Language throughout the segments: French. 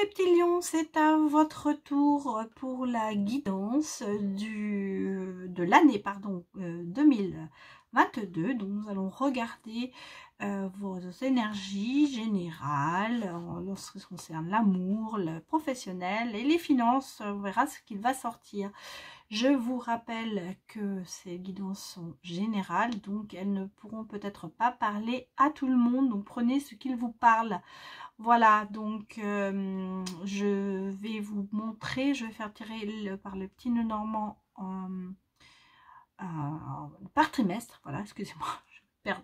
les petits lions, c'est à votre tour pour la guidance de l'année 2022. Donc nous allons regarder vos énergies générales en ce qui concerne l'amour, le professionnel et les finances. On verra ce qu'il va sortir. Je vous rappelle que ces guidances sont générales, donc elles ne pourront peut-être pas parler à tout le monde, donc prenez ce qu'il vous parle. Voilà, donc je vais vous montrer, je vais faire tirer par le petit nœud normand par trimestre. Voilà, excusez-moi, je perds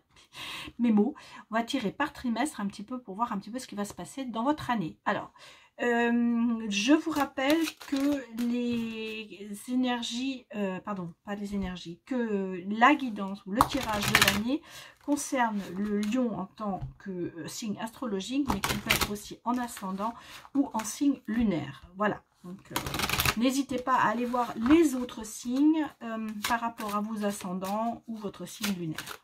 mes mots. On va tirer par trimestre un petit peu pour voir un petit peu ce qui va se passer dans votre année. Alors, je vous rappelle que les énergies, pardon, pas les énergies, que la guidance ou le tirage de l'année concerne le lion en tant que signe astrologique, mais qui peut être aussi en ascendant ou en signe lunaire. Voilà, donc n'hésitez pas à aller voir les autres signes par rapport à vos ascendants ou votre signe lunaire.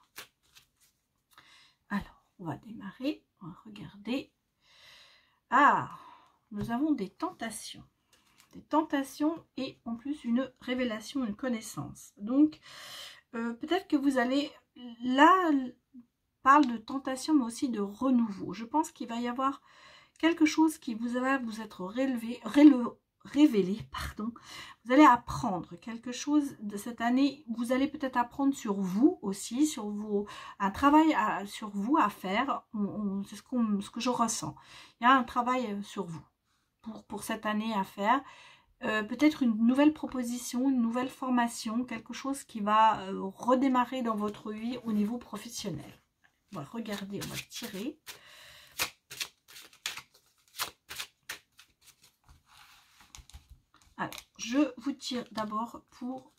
Alors, on va démarrer, on va regarder. Ah, nous avons des tentations et en plus une révélation, une connaissance. Donc, peut-être que vous allez, là, parle de tentation, mais aussi de renouveau. Je pense qu'il va y avoir quelque chose qui va vous être révélé, pardon. Vous allez apprendre quelque chose de cette année. Vous allez peut-être apprendre sur vous aussi, sur un travail sur vous à faire. C'est ce que je ressens. Il y a un travail sur vous pour cette année à faire. Peut-être une nouvelle proposition, une nouvelle formation, quelque chose qui va redémarrer dans votre vie au niveau professionnel. On va regarder, on va tirer. Alors, je vous tire d'abord pour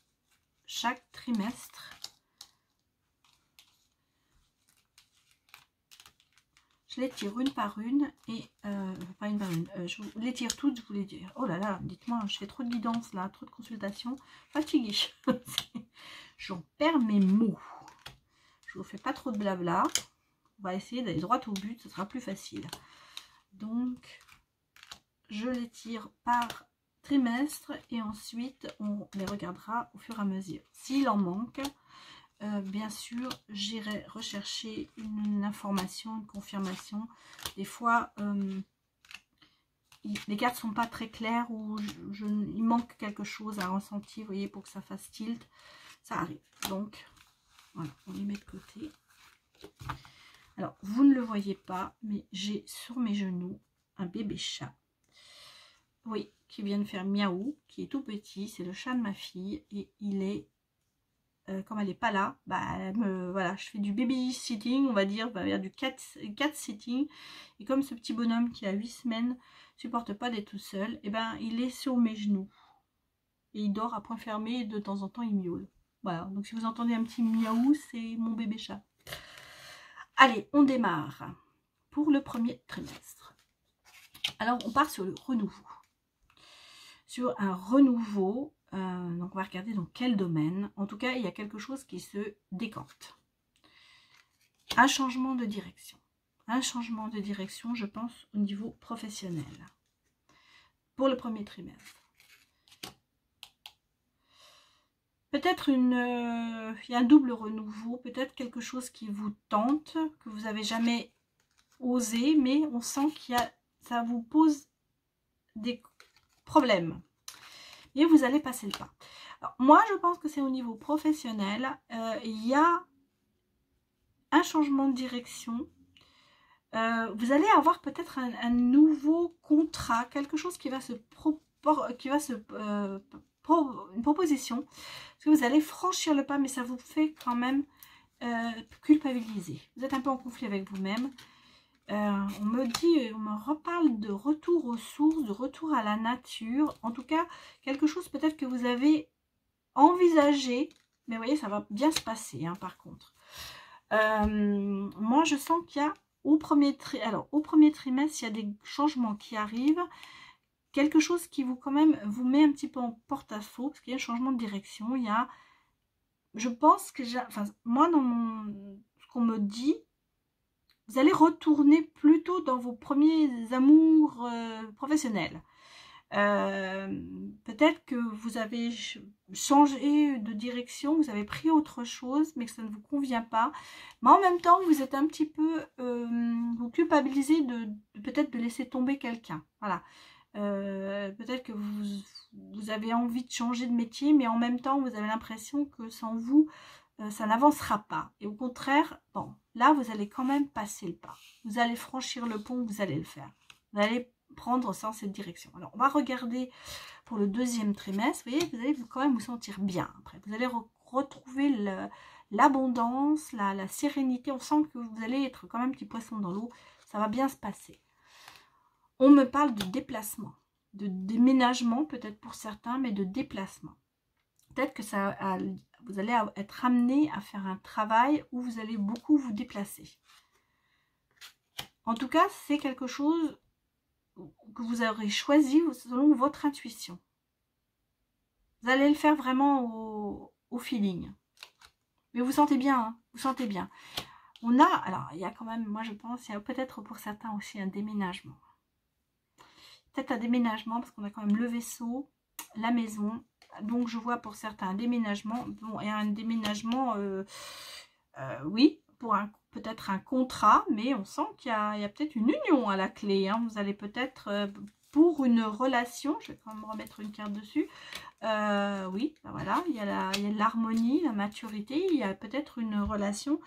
chaque trimestre. Je les tire une par une et pas une par une. Je vous les tire toutes, je vous les dire. Oh là là, dites-moi, je fais trop de guidance là, trop de consultations. Fatiguée. J'en perds mes mots. Je vous fais pas trop de blabla. On va essayer d'aller droit au but, ce sera plus facile. Donc, je les tire par trimestre et ensuite on les regardera au fur et à mesure. S'il en manque, bien sûr, j'irai rechercher une information, une confirmation. Des fois, les cartes sont pas très claires ou il manque quelque chose à ressentir, vous voyez, pour que ça fasse tilt. Ça arrive. Donc, voilà, on les met de côté. Alors, vous ne le voyez pas, mais j'ai sur mes genoux un bébé chat. Oui, qui vient de faire miaou, qui est tout petit. C'est le chat de ma fille. Et il est, comme elle n'est pas là, bah, voilà, je fais du baby sitting, on va dire, du cat sitting. Et comme ce petit bonhomme qui a 8 semaines ne supporte pas d'être tout seul, et ben il est sur mes genoux. Et il dort à point fermé et de temps en temps il miaule. Voilà, donc si vous entendez un petit miaou, c'est mon bébé chat. Allez, on démarre pour le premier trimestre. Alors, on part sur le renouveau. Sur un renouveau, donc on va regarder dans quel domaine. En tout cas, il y a quelque chose qui se décante. Un changement de direction. Un changement de direction, je pense, au niveau professionnel. Pour le premier trimestre. Peut-être il y a un double renouveau, peut-être quelque chose qui vous tente, que vous n'avez jamais osé, mais on sent ça vous pose des problèmes. Et vous allez passer le pas. Alors, moi, je pense que c'est au niveau professionnel. Il y a un changement de direction. Vous allez avoir peut-être un nouveau contrat, quelque chose qui va une proposition. Parce que vous allez franchir le pas, mais ça vous fait quand même culpabiliser. Vous êtes un peu en conflit avec vous-même. On me reparle de retour aux sources, de retour à la nature. En tout cas, quelque chose peut-être que vous avez envisagé. Mais vous voyez, ça va bien se passer, hein, par contre. Moi, je sens qu'il y a au premier trimestre, il y a des changements qui arrivent. Quelque chose qui vous met un petit peu en porte-à-faux. Parce qu'il y a un changement de direction. Il y a... Je pense que moi, dans ce qu'on me dit, vous allez retourner plutôt dans vos premiers amours professionnels. Peut-être que vous avez changé de direction, vous avez pris autre chose, mais que ça ne vous convient pas. Mais en même temps, vous êtes un petit peu, vous culpabilisez peut-être de laisser tomber quelqu'un. Voilà. Peut-être que vous avez envie de changer de métier, mais en même temps, vous avez l'impression que sans vous, ça n'avancera pas. Et au contraire, bon, là, vous allez quand même passer le pas. Vous allez franchir le pont, vous allez le faire. Vous allez prendre ça dans cette direction. Alors, on va regarder pour le deuxième trimestre. Vous voyez, vous allez quand même vous sentir bien. Après, vous allez retrouver l'abondance, la sérénité. On sent que vous allez être quand même petit poisson dans l'eau. Ça va bien se passer. On me parle de déplacement, de déménagement peut-être pour certains, mais de déplacement. Peut-être que vous allez être amené à faire un travail où vous allez beaucoup vous déplacer. En tout cas, c'est quelque chose que vous aurez choisi selon votre intuition. Vous allez le faire vraiment au feeling. Mais vous sentez bien, hein, vous sentez bien. On a, alors il y a quand même, moi je pense, il y a peut-être pour certains aussi un déménagement. Peut-être un déménagement parce qu'on a quand même le vaisseau, la maison. Donc je vois pour certains un déménagement. Bon, et un déménagement, oui, pour peut-être un contrat, mais on sent qu'il y a peut-être une union à la clé. Hein. Vous allez peut-être, pour une relation, je vais quand même remettre une carte dessus. Oui, ben voilà, il y a l'harmonie, la maturité. Il y a peut-être une relation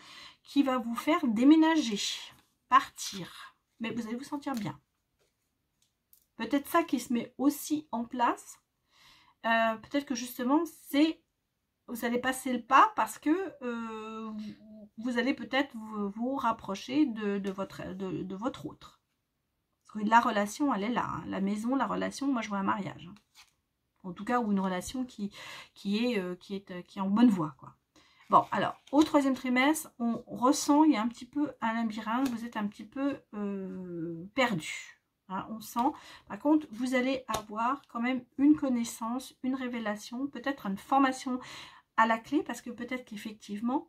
qui va vous faire déménager, partir. Mais vous allez vous sentir bien. Peut-être ça qui se met aussi en place. Peut-être que justement, vous allez passer le pas parce que vous allez peut-être vous rapprocher de votre autre. Parce que la relation, elle est là. Hein. La maison, la relation, moi je vois un mariage. Hein. En tout cas, ou une relation qui est en bonne voie, quoi. Bon, alors, au troisième trimestre, on ressent, il y a un petit peu un labyrinthe, vous êtes un petit peu perdu. Hein, on sent. Par contre, vous allez avoir quand même une connaissance, une révélation, peut-être une formation à la clé, parce que peut-être qu'effectivement,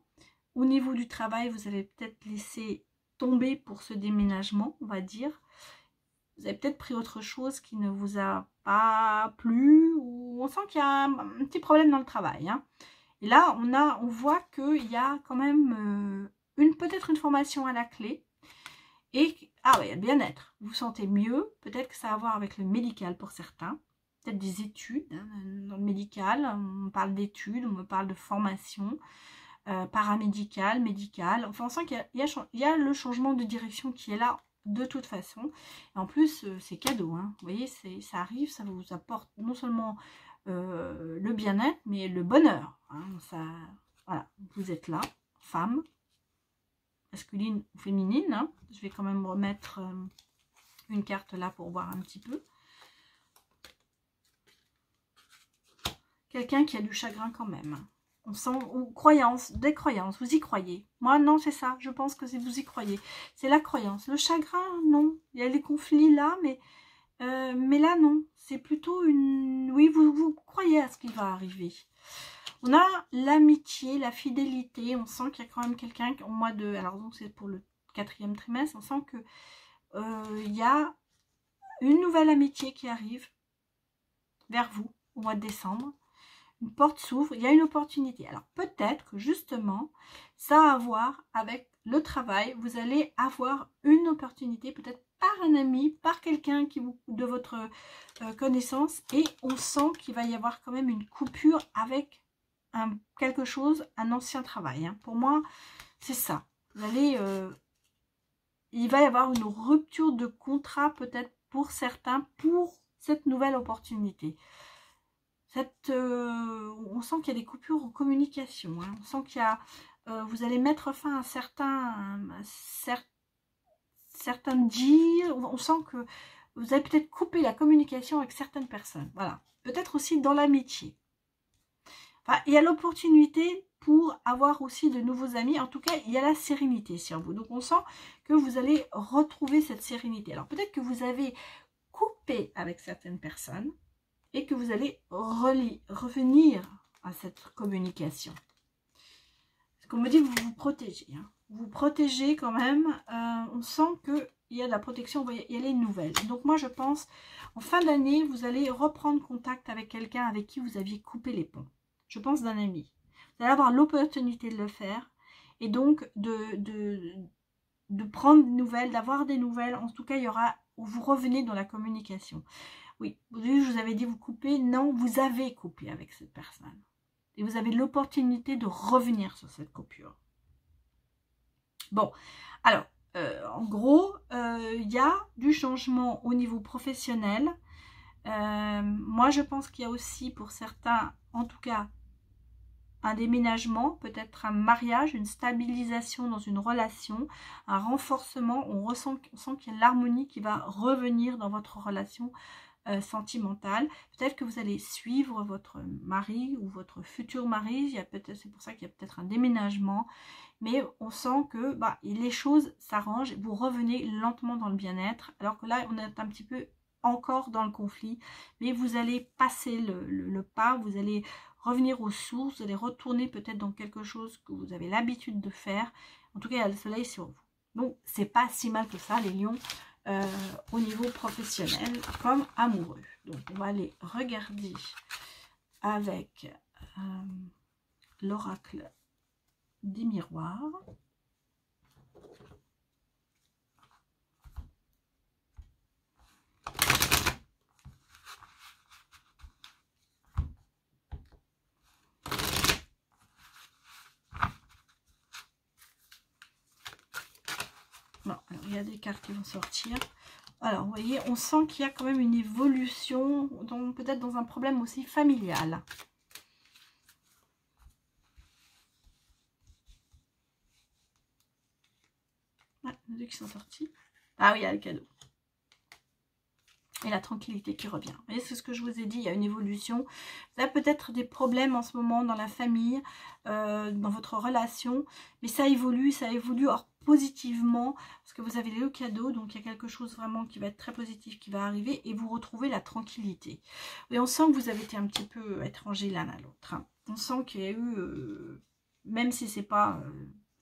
au niveau du travail, vous allez peut-être laisser tomber pour ce déménagement, on va dire. Vous avez peut-être pris autre chose qui ne vous a pas plu, ou on sent qu'il y a un petit problème dans le travail. Hein. Et là, on voit qu'il y a quand même peut-être une formation à la clé. Et, ah oui, bien-être, vous vous sentez mieux. Peut-être que ça a à voir avec le médical pour certains. Peut-être des études, hein, dans le médical. On parle d'études, on me parle de formation. Paramédical, médical. Enfin, on sent qu'il y a le changement de direction qui est là de toute façon. Et en plus, c'est cadeau. Hein. Vous voyez, ça arrive, ça vous apporte non seulement le bien-être, mais le bonheur. Hein. Voilà, vous êtes là, femme, masculine ou féminine. Hein. Je vais quand même remettre une carte là pour voir un petit peu. Quelqu'un qui a du chagrin quand même. On sent, ou des croyances, vous y croyez. Moi, non, c'est ça, je pense que vous y croyez. C'est la croyance. Le chagrin, non. Il y a les conflits là, mais là, non. C'est plutôt une... Oui, vous croyez à ce qui va arriver. On a l'amitié, la fidélité. On sent qu'il y a quand même quelqu'un au mois de... Alors, donc, c'est pour le quatrième trimestre. On sent que il y a une nouvelle amitié qui arrive vers vous au mois de décembre. Une porte s'ouvre, il y a une opportunité. Alors peut-être que justement, ça a à voir avec le travail. Vous allez avoir une opportunité, peut-être par un ami, par quelqu'un de votre connaissance. Et on sent qu'il va y avoir quand même une coupure avec quelque chose, un ancien travail. Hein. Pour moi, c'est ça. Vous allez, il va y avoir une rupture de contrat peut-être pour certains, pour cette nouvelle opportunité. On sent qu'il y a des coupures en communication. Hein. On sent qu'il y a... vous allez mettre fin à certains dires. On sent que vous allez peut-être couper la communication avec certaines personnes. Voilà. Peut-être aussi dans l'amitié. Enfin, il y a l'opportunité pour avoir aussi de nouveaux amis. En tout cas, il y a la sérénité sur vous. Donc, on sent que vous allez retrouver cette sérénité. Alors, peut-être que vous avez coupé avec certaines personnes. Et que vous allez revenir à cette communication. qu'on me dit que vous vous protégez. Hein. Vous protégez quand même. On sent qu'il y a de la protection. Vous voyez, il y a les nouvelles. Donc moi, je pense, en fin d'année, vous allez reprendre contact avec quelqu'un avec qui vous aviez coupé les ponts. Je pense d'un ami. Vous allez avoir l'opportunité de le faire. Et donc, de prendre des nouvelles, d'avoir des nouvelles. En tout cas, il y aura, vous revenez dans la communication. Oui, je vous avais dit vous coupez. Non, vous avez coupé avec cette personne. Et vous avez l'opportunité de revenir sur cette coupure. Bon, alors, en gros, il y a du changement au niveau professionnel. Moi, je pense qu'il y a aussi pour certains, en tout cas, un déménagement, peut-être un mariage, une stabilisation dans une relation, un renforcement. On sent qu'il y a l'harmonie qui va revenir dans votre relation sentimentale. Peut-être que vous allez suivre votre mari ou votre futur mari. C'est pour ça qu'il y a peut-être un déménagement. Mais on sent que les choses s'arrangent. Vous revenez lentement dans le bien-être. Alors que là, on est un petit peu encore dans le conflit. Mais vous allez passer le pas. Vous allez revenir aux sources. Vous allez retourner peut-être dans quelque chose que vous avez l'habitude de faire. En tout cas, il y a le soleil sur vous. Donc, c'est pas si mal que ça, les lions. Au niveau professionnel comme amoureux. Donc on va aller regarder avec l'oracle des miroirs. Bon, alors il y a des cartes qui vont sortir. Alors, vous voyez, on sent qu'il y a quand même une évolution, peut-être dans un problème aussi familial. Ah, les deux qui sont sortis. Ah oui, il y a le cadeau. Et la tranquillité qui revient. Vous voyez, c'est ce que je vous ai dit, il y a une évolution. Vous avez peut-être des problèmes en ce moment dans la famille, dans votre relation, mais ça évolue alors positivement, parce que vous avez le cadeau, donc il y a quelque chose vraiment qui va être très positif qui va arriver, et vous retrouvez la tranquillité. Et on sent que vous avez été un petit peu étrangers l'un à l'autre. Hein. On sent qu'il y a eu, même si c'est pas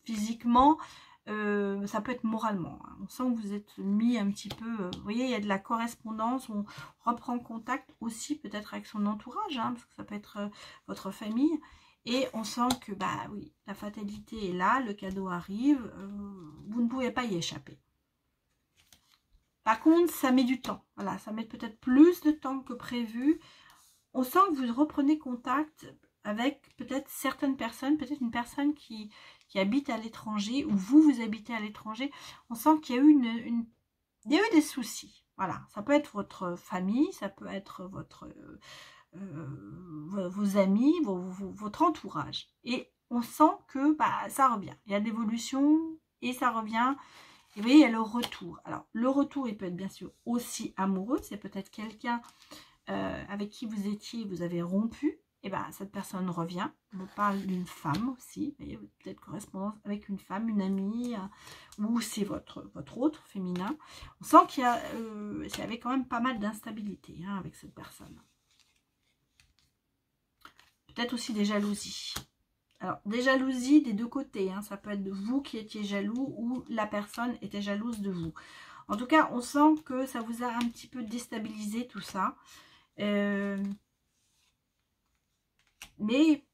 physiquement, ça peut être moralement. Hein. On sent que vous êtes mis un petit peu... vous voyez, il y a de la correspondance. On reprend contact aussi peut-être avec son entourage. Hein, parce que ça peut être votre famille. Et on sent que, oui, la fatalité est là. Le cadeau arrive. Vous ne pouvez pas y échapper. Par contre, ça met du temps. Voilà, ça met peut-être plus de temps que prévu. On sent que vous reprenez contact avec peut-être certaines personnes. Peut-être une personne qui habite à l'étranger, ou vous habitez à l'étranger. On sent qu'il y a eu il y a eu des soucis. Voilà, ça peut être votre famille, ça peut être vos amis, votre entourage. Et on sent que ça revient. Il y a de l'évolution et ça revient. Et vous voyez, il y a le retour. Alors, le retour, il peut être bien sûr aussi amoureux. C'est peut-être quelqu'un avec qui vous étiez, vous avez rompu. Et cette personne revient. On me parle d'une femme aussi. Vous voyez, peut-être correspondance avec une femme, une amie, ou c'est votre autre féminin. On sent qu'il y a, il y avait quand même pas mal d'instabilité avec cette personne. Peut-être aussi des jalousies. Alors, des jalousies des deux côtés. Hein. Ça peut être vous qui étiez jaloux ou la personne était jalouse de vous. En tout cas, on sent que ça vous a un petit peu déstabilisé tout ça. Mais,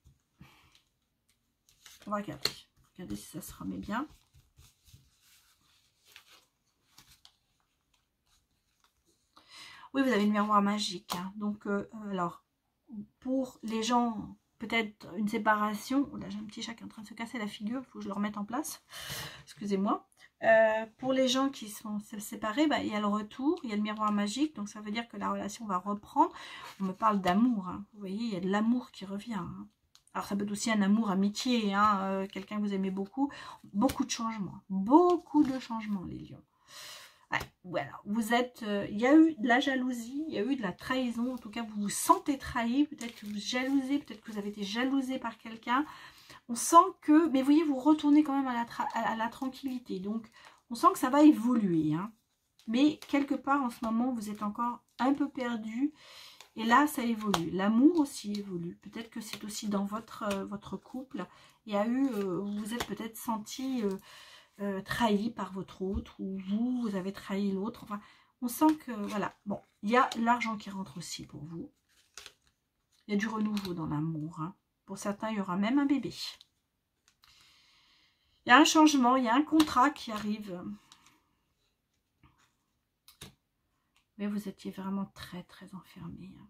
on va regarder. Regardez si ça se remet bien. Oui, vous avez le miroir magique. Hein. Donc, alors, pour les gens, peut-être une séparation. Oh là, j'ai un petit chat qui est en train de se casser la figure. Il faut que je le remette en place. Excusez-moi. Pour les gens qui sont séparés, il y a le retour, il y a le miroir magique, donc ça veut dire que la relation va reprendre. On me parle d'amour, hein. Vous voyez, il y a de l'amour qui revient. Hein. Alors ça peut être aussi un amour, amitié, hein, quelqu'un que vous aimez beaucoup. Beaucoup de changements, les lions. Ouais, voilà, vous êtes, il y a eu de la jalousie, il y a eu de la trahison, en tout cas vous vous sentez trahi, peut-être que vous jalousez, peut-être que vous avez été jalousé par quelqu'un. On sent que, mais vous voyez, vous retournez quand même à la tranquillité. Donc, on sent que ça va évoluer. Hein. Mais quelque part, en ce moment, vous êtes encore un peu perdu. Et là, ça évolue. L'amour aussi évolue. Peut-être que c'est aussi dans votre couple. Il y a eu, vous êtes peut-être senti trahi par votre autre, ou vous avez trahi l'autre. Enfin, on sent que, voilà. Bon, il y a l'argent qui rentre aussi pour vous. Il y a du renouveau dans l'amour. Hein. Pour certains, il y aura même un bébé. Il y a un changement, il y a un contrat qui arrive. Mais vous étiez vraiment très, très enfermé. Hein.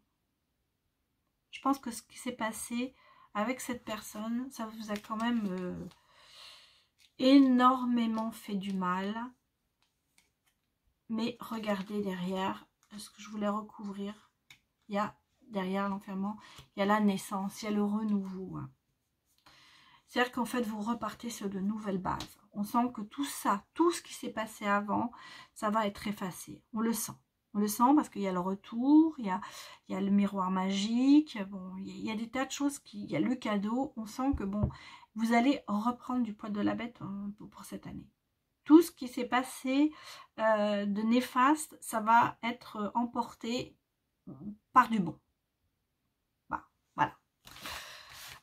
Je pense que ce qui s'est passé avec cette personne, ça vous a quand même énormément fait du mal. Mais regardez derrière, ce que je voulais recouvrir, il y a derrière l'enfermement, il y a la naissance, il y a le renouveau. Hein. C'est-à-dire qu'en fait, vous repartez sur de nouvelles bases. On sent que tout ça, tout ce qui s'est passé avant, ça va être effacé. On le sent. On le sent parce qu'il y a le retour, il y a le miroir magique, bon, il y a des tas de choses, il y a le cadeau. On sent que bon, vous allez reprendre du poil de la bête pour cette année. Tout ce qui s'est passé de néfaste, ça va être emporté par du bon. Bah, voilà.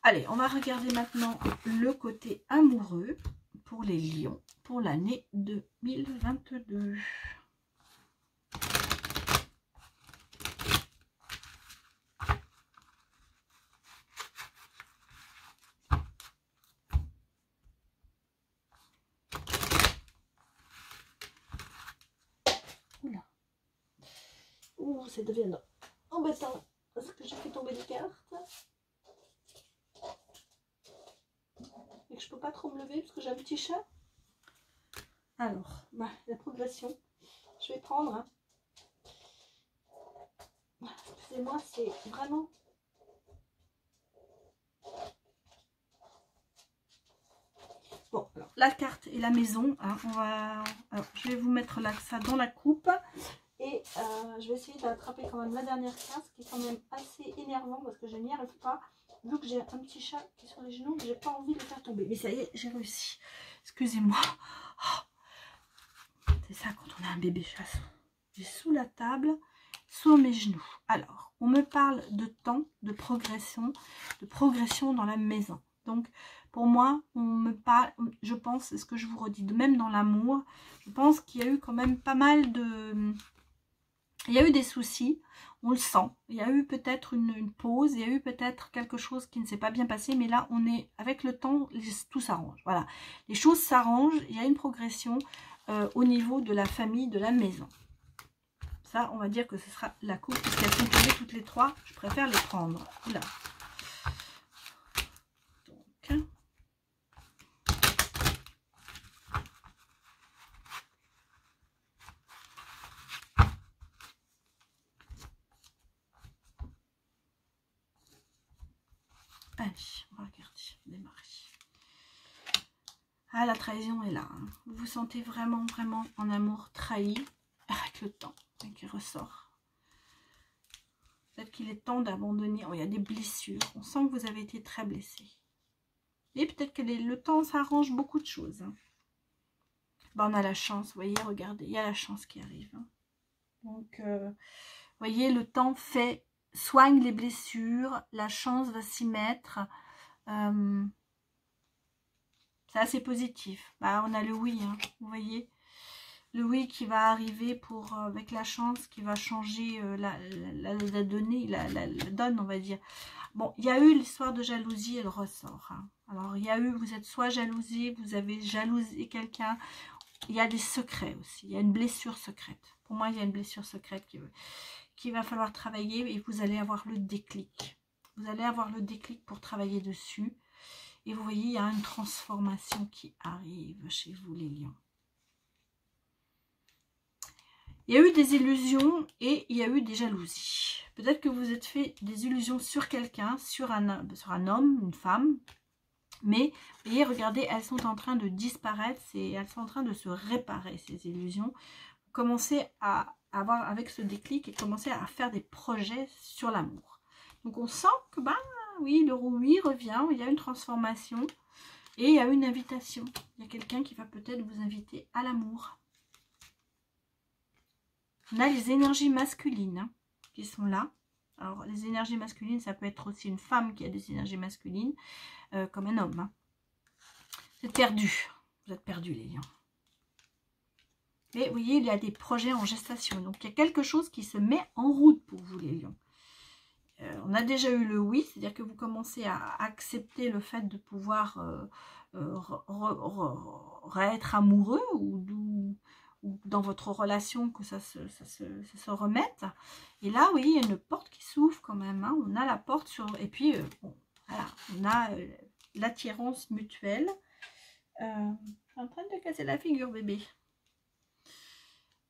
Allez, on va regarder maintenant le côté amoureux pour les lions pour l'année 2022. Oula. Ouh, ça devient embêtant parce que j'ai fait tomber des cartes. Et que je peux pas trop me lever parce que j'ai un petit chat. Alors, bah, la progression. Je vais prendre. Hein. Excusez-moi, c'est vraiment... Bon, alors, la carte et la maison. Hein, alors, je vais vous mettre là, ça dans la coupe. Et je vais essayer d'attraper quand même la dernière carte, qui est quand même assez énervant parce que je n'y arrive pas. Vu que j'ai un petit chat qui est sur les genoux, j'ai pas envie de le faire tomber. Mais ça y est, j'ai réussi. Excusez-moi. Oh. C'est ça quand on a un bébé chasse. J'ai sous la table, sur mes genoux. Alors, on me parle de temps, de progression dans la maison. Donc, pour moi, on me parle, je pense, c'est ce que je vous redis, même dans l'amour, je pense qu'il y a eu quand même pas mal de... Il y a eu des soucis, on le sent. Il y a eu peut-être une pause, il y a eu peut-être quelque chose qui ne s'est pas bien passé, mais là, on est avec le temps, tout s'arrange. Voilà, les choses s'arrangent, il y a une progression au niveau de la famille, de la maison. Ça, on va dire que ce sera la coupe, puisqu'elles sont tombées toutes les trois. Je préfère les prendre. Oula. Donc. Allez, on va regarder, démarrer. Ah, la trahison est là. Hein. Vous vous sentez vraiment, vraiment en amour trahi avec le temps qui ressort. Peut-être qu'il est temps d'abandonner. Oh, il y a des blessures. On sent que vous avez été très blessé. Et peut-être que le temps s'arrange beaucoup de choses. Hein. Ben, on a la chance, vous voyez, regardez, il y a la chance qui arrive. Hein. Donc, vous voyez, le temps soigne les blessures, la chance va s'y mettre. C'est assez positif. Bah, on a le oui, hein, vous voyez. Le oui qui va arriver avec la chance qui va changer la donne, on va dire. Bon, il y a eu l'histoire de jalousie, elle ressort. Hein. Alors, il y a eu, vous êtes soit jalousé, vous avez jalousé quelqu'un. Il y a des secrets aussi. Il y a une blessure secrète. Pour moi, il y a une blessure secrète qui va falloir travailler et vous allez avoir le déclic. Vous allez avoir le déclic pour travailler dessus. Et vous voyez, il y a une transformation qui arrive chez vous, les lions. Il y a eu des illusions et il y a eu des jalousies. Peut-être que vous êtes fait des illusions sur quelqu'un, sur un homme, une femme. Mais, vous voyez, regardez, elles sont en train de disparaître et elles sont en train de se réparer, ces illusions. Commencez à avoir, avec ce déclic, et commencer à faire des projets sur l'amour. Donc, on sent que, bah, oui, le oui revient, il y a une transformation et il y a une invitation. Il y a quelqu'un qui va peut-être vous inviter à l'amour. On a les énergies masculines hein, qui sont là. Alors, les énergies masculines, ça peut être aussi une femme qui a des énergies masculines, comme un homme. Hein. Vous êtes perdus. Vous êtes perdus, les lions. Mais vous voyez, il y a des projets en gestation. Donc, il y a quelque chose qui se met en route pour vous, les lions. On a déjà eu le oui, c'est-à-dire que vous commencez à accepter le fait de pouvoir être amoureux ou dans votre relation que ça se remette. Et là, oui, il y a une porte qui s'ouvre quand même. Hein. On a la porte sur... Et puis, bon, voilà, on a l'attirance mutuelle. En train de casser la figure, bébé.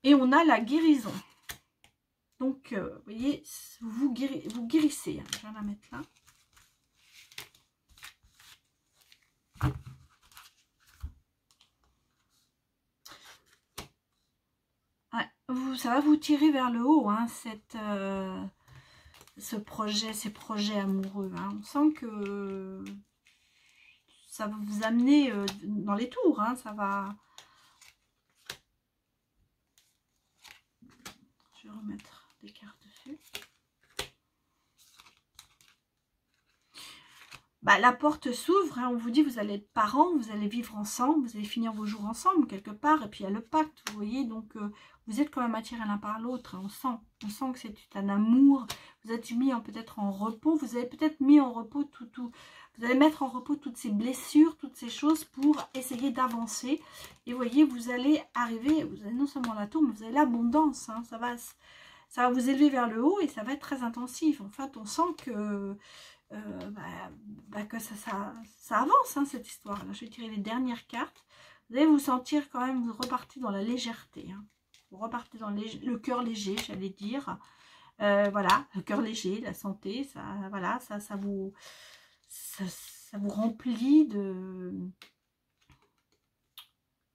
Et on a la guérison. Donc, vous voyez, vous guérissez. Hein. Je vais la mettre là. Ouais, ça va vous tirer vers le haut, hein, ces projets amoureux. Hein. On sent que ça va vous amener dans les tours. Hein, ça va... Je vais remettre des cartes dessus. Bah, la porte s'ouvre, hein, on vous dit vous allez être parents, vous allez vivre ensemble, vous allez finir vos jours ensemble quelque part, et puis il y a le pacte, vous voyez, donc vous êtes quand même attirés l'un par l'autre, hein, on sent que c'est un amour, vous êtes mis peut-être en repos, vous avez peut-être mis en repos vous allez mettre en repos toutes ces blessures, toutes ces choses pour essayer d'avancer, et vous voyez, vous allez arriver, vous avez non seulement la tour, mais vous avez l'abondance, hein, ça va vous élever vers le haut, et ça va être très intensif, en fait, on sent que... que ça avance, hein, cette histoire. Là, je vais tirer les dernières cartes. Vous allez vous sentir quand même, vous repartez dans la légèreté. Hein. Vous repartez dans le cœur léger, j'allais dire. Voilà, le cœur léger, la santé, ça, voilà, ça vous remplit de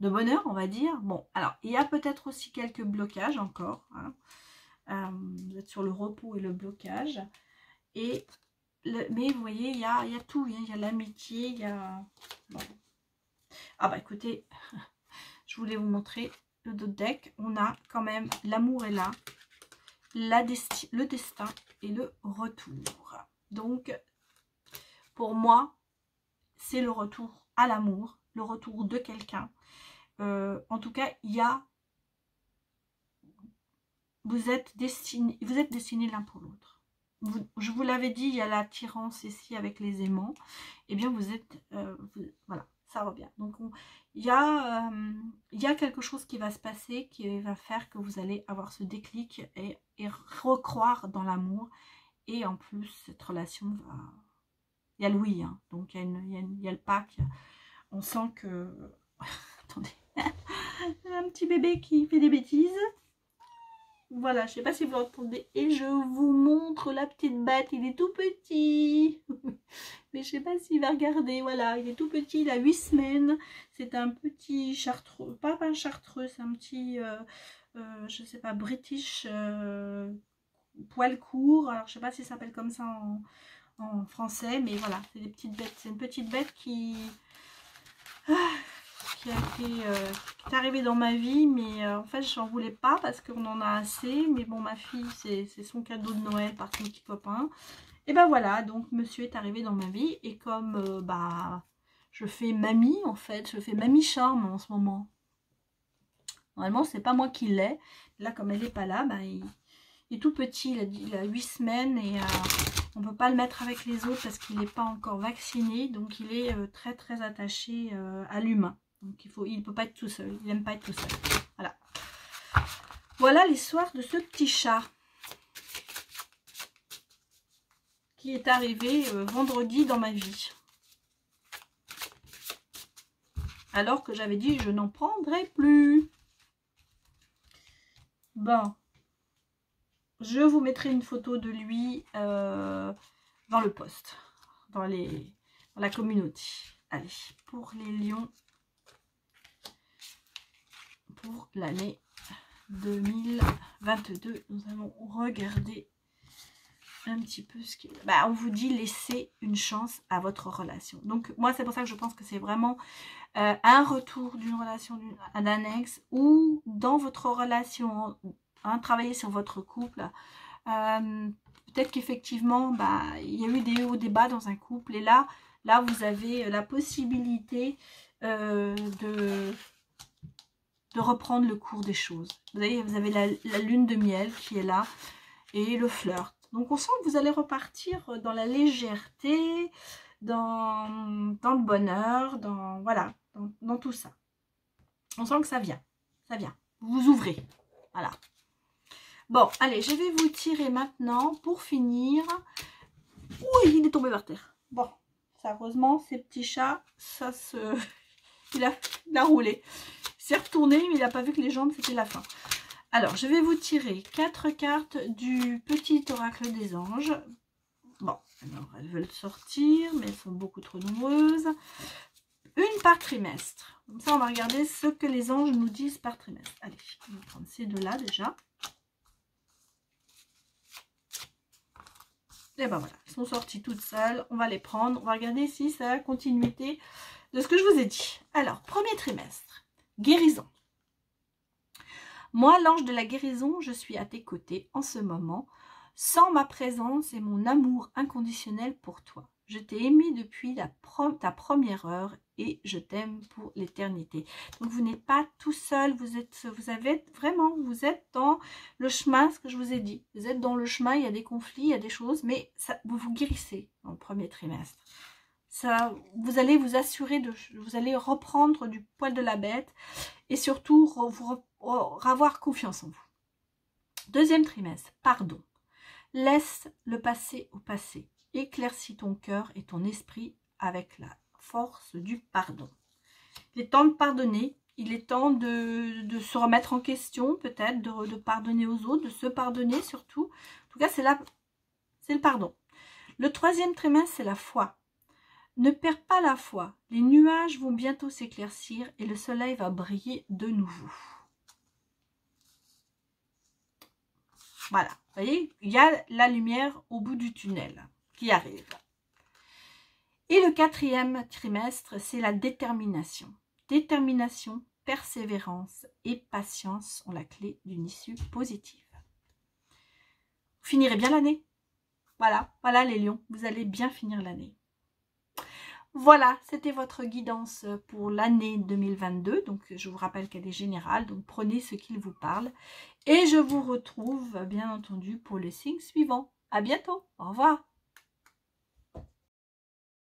bonheur, on va dire. Bon, alors, il y a peut-être aussi quelques blocages encore. Hein. Vous êtes sur le repos et le blocage. Et... mais vous voyez, il y a tout, il y a l'amitié, il y a... Bon. Ah bah écoutez, je voulais vous montrer le dos de deck. On a quand même l'amour est là, le destin et le retour. Donc, pour moi, c'est le retour à l'amour, le retour de quelqu'un. En tout cas, il y a... Vous êtes destinés l'un pour l'autre. Je vous l'avais dit, il y a l'attirance ici avec les aimants. Eh bien, vous êtes... voilà, ça revient. Donc, il y a quelque chose qui va se passer, qui va faire que vous allez avoir ce déclic et recroire dans l'amour. Et en plus, cette relation va... Il y a le oui, hein, donc il y a le pacte. On sent que... Attendez, un petit bébé qui fait des bêtises. Voilà, je ne sais pas si vous l'entendez. Et je vous montre la petite bête. Il est tout petit. Mais je ne sais pas s'il va regarder. Voilà, il est tout petit. Il a 8 semaines. C'est un petit chartreux. Pas un chartreux, c'est un petit, je ne sais pas, British poil court. Alors, je ne sais pas si ça s'appelle comme ça en français. Mais voilà, c'est des petites bêtes. C'est une petite bête qui est arrivée dans ma vie, mais en fait j'en voulais pas parce qu'on en a assez, mais bon, ma fille c'est son cadeau de Noël par son petit copain, et ben voilà, donc monsieur est arrivé dans ma vie, et comme je fais mamie, en fait je fais mamie charme en ce moment. Normalement c'est pas moi qui l'ai, là comme elle est pas là, il est tout petit, il a 8 semaines, et on peut pas le mettre avec les autres parce qu'il n'est pas encore vacciné, donc il est très très attaché à l'humain. Donc il ne peut pas être tout seul, il n'aime pas être tout seul. Voilà. Voilà l'histoire de ce petit chat qui est arrivé vendredi dans ma vie. Alors que j'avais dit je n'en prendrai plus. Bon. Je vous mettrai une photo de lui dans le post, dans la communauté. Allez, pour les lions, pour l'année 2022, nous allons regarder un petit peu ce qu'il... on vous dit laissez une chance à votre relation. Donc moi c'est pour ça que je pense que c'est vraiment un retour d'une relation d'un ex, ou dans votre relation, travailler sur votre couple. Peut-être qu'effectivement, bah, il y a eu des hauts, des bas dans un couple. Et là vous avez la possibilité de reprendre le cours des choses. Vous voyez, vous avez la lune de miel qui est là et le flirt. Donc, on sent que vous allez repartir dans la légèreté, dans le bonheur, voilà, dans tout ça. On sent que ça vient. Vous vous ouvrez. Voilà. Bon, allez, je vais vous tirer maintenant pour finir. Oui, il est tombé par terre. Bon, ça, heureusement, ces petits chats, ça se... il a roulé. Il s'est retourné, mais il n'a pas vu que les jambes, c'était la fin. Alors, je vais vous tirer 4 cartes du petit oracle des anges. Bon, alors, elles veulent sortir, mais elles sont beaucoup trop nombreuses. Une par trimestre. Comme ça, on va regarder ce que les anges nous disent par trimestre. Allez, on va prendre ces deux-là déjà. Et ben voilà, elles sont sorties toutes seules. On va les prendre. On va regarder si ça a continuité de ce que je vous ai dit. Alors, premier trimestre. Guérison. Moi, l'ange de la guérison, je suis à tes côtés en ce moment, sans ma présence et mon amour inconditionnel pour toi. Je t'ai aimé depuis ta première heure et je t'aime pour l'éternité. Donc, vous n'êtes pas tout seul, vous êtes dans le chemin, ce que je vous ai dit. Vous êtes dans le chemin, il y a des conflits, il y a des choses, mais ça, vous vous guérissez dans le premier trimestre. Ça, vous allez vous assurer, vous allez reprendre du poil de la bête et surtout avoir confiance en vous. Deuxième trimestre, pardon. Laisse le passé au passé. Éclaircis ton cœur et ton esprit avec la force du pardon. Il est temps de pardonner. Il est temps de se remettre en question, peut-être, de pardonner aux autres, de se pardonner surtout. En tout cas, c'est le pardon. Le troisième trimestre, c'est la foi. Ne perds pas la foi. Les nuages vont bientôt s'éclaircir et le soleil va briller de nouveau. Voilà, vous voyez, il y a la lumière au bout du tunnel qui arrive. Et le quatrième trimestre, c'est la détermination. Détermination, persévérance et patience sont la clé d'une issue positive. Vous finirez bien l'année. Voilà, voilà les lions, vous allez bien finir l'année. Voilà, c'était votre guidance pour l'année 2022. Donc, je vous rappelle qu'elle est générale. Donc, prenez ce qu'il vous parle. Et je vous retrouve, bien entendu, pour le signe suivant. À bientôt. Au revoir.